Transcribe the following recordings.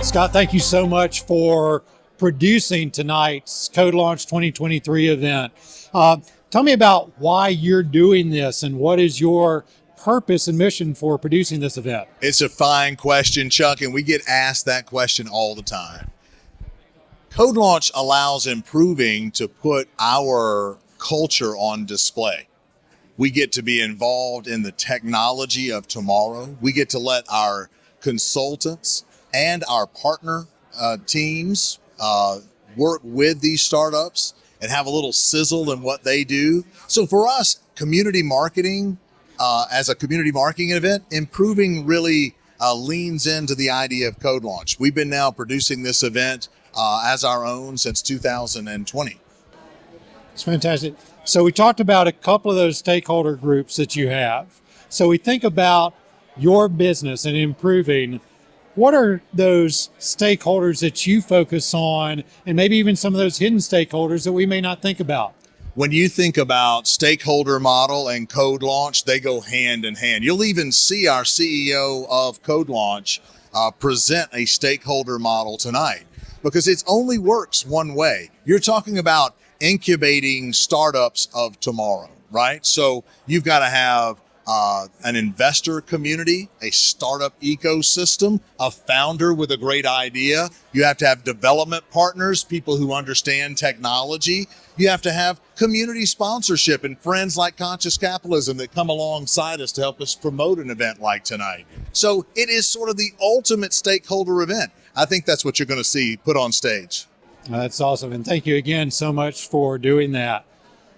Scott, thank you so much for producing tonight's CodeLaunch 2023 event. Tell me about why you're doing this and what is your purpose and mission for producing this event? It's a fine question, Chuck, and we get asked that question all the time. CodeLaunch allows improving to put our culture on display. We get to be involved in the technology of tomorrow. We get to let our consultants and our partner teams work with these startups and have a little sizzle in what they do. So for us, community marketing, as a community marketing event, improving really leans into the idea of CodeLaunch. We've been now producing this event as our own since 2020. It's fantastic. So we talked about a couple of those stakeholder groups that you have. So we think about your business and improving. What are those stakeholders that you focus on, and maybe even some of those hidden stakeholders that we may not think about? When you think about stakeholder model and CodeLaunch, they go hand in hand. You'll even see our CEO of CodeLaunch present a stakeholder model tonight, because it only works one way. You're talking about incubating startups of tomorrow, right? So you've got to have an investor community, a startup ecosystem, a founder with a great idea. You have to have development partners, people who understand technology. You have to have community sponsorship and friends like Conscious Capitalism that come alongside us to help us promote an event like tonight. So it is sort of the ultimate stakeholder event. I think that's what you're going to see put on stage. That's awesome. And thank you again so much for doing that.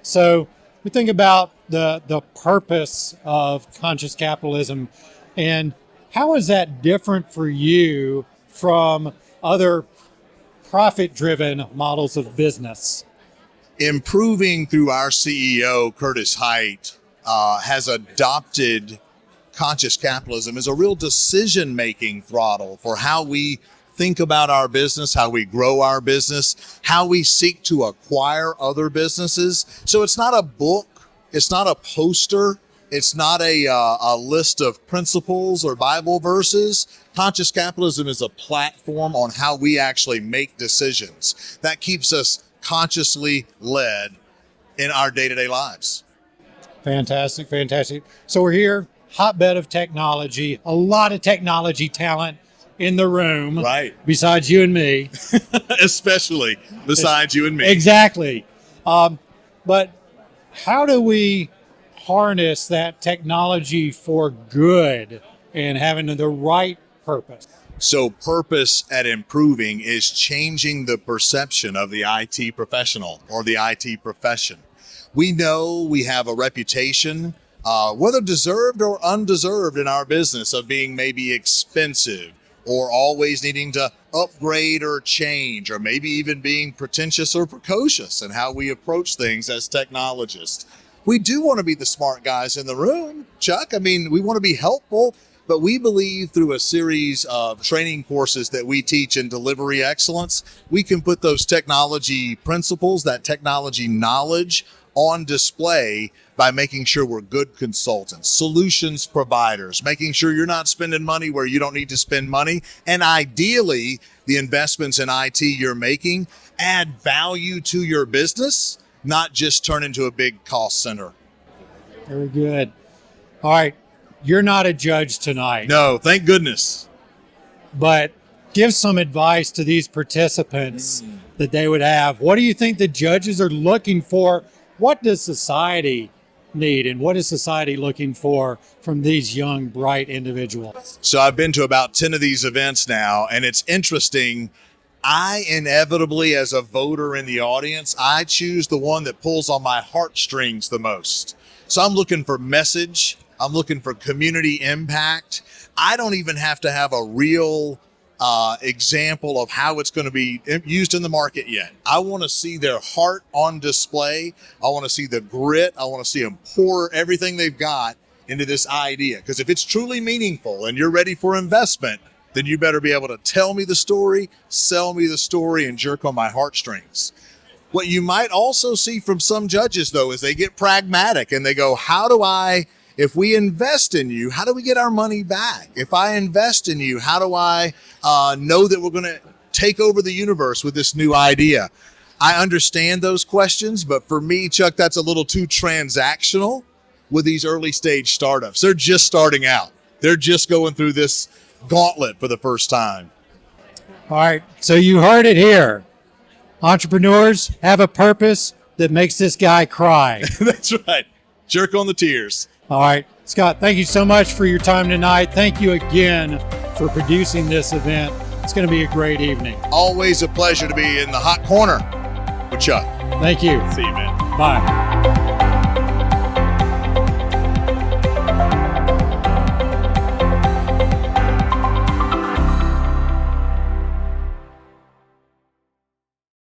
So we think about the purpose of Conscious Capitalism, and how is that different for you from other profit-driven models of business? Improving through our CEO, Curtis Hite, has adopted Conscious Capitalism as a real decision-making throttle for how we think about our business, how we grow our business, how we seek to acquire other businesses. So it's not a book, it's not a poster, it's not a list of principles or Bible verses. Conscious Capitalism is a platform on how we actually make decisions that keeps us consciously led in our day-to-day lives. Fantastic, fantastic. So we're here, hotbed of technology, a lot of technology talent in the room, right? Besides you and me. Especially besides you and me. Exactly. But how do we harness that technology for good and having the right purpose? So purpose at improving is changing the perception of the IT professional or the IT profession. We know we have a reputation, whether deserved or undeserved in our business, of being maybe expensive, or always needing to upgrade or change, or maybe even being pretentious or precocious in how we approach things as technologists. We do want to be the smart guys in the room, Chuck. I mean, we want to be helpful, but we believe through a series of training courses that we teach in delivery excellence, we can put those technology principles, that technology knowledge on display by making sure we're good consultants, solutions providers, making sure you're not spending money where you don't need to spend money. And ideally, the investments in IT you're making add value to your business, not just turn into a big cost center. Very good. All right. You're not a judge tonight. No, thank goodness. But give some advice to these participants that they would have. What do you think the judges are looking for? What does society need, and what is society looking for from these young, bright individuals? So I've been to about 10 of these events now, and it's interesting. I inevitably, as a voter in the audience, I choose the one that pulls on my heartstrings the most. So I'm looking for message. I'm looking for community impact. I don't even have to have a real example of how it's going to be used in the market yet. I want to see their heart on display. I want to see the grit. I want to see them pour everything they've got into this idea. Because if it's truly meaningful and you're ready for investment, then you better be able to tell me the story, sell me the story, and jerk on my heartstrings. What you might also see from some judges, though, is they get pragmatic and they go, how do I If we invest in you, how do we get our money back? If I invest in you, how do I know that we're going to take over the universe with this new idea? I understand those questions, but for me, Chuck, that's a little too transactional with these early stage startups. They're just starting out. They're just going through this gauntlet for the first time. All right, so you heard it here. Entrepreneurs have a purpose that makes this guy cry. That's right. Jerk on the tears. All right, Scott, thank you so much for your time tonight. Thank you again for producing this event. It's going to be a great evening. Always a pleasure to be in the hot corner with Chuck. Thank you. See you, man. Bye.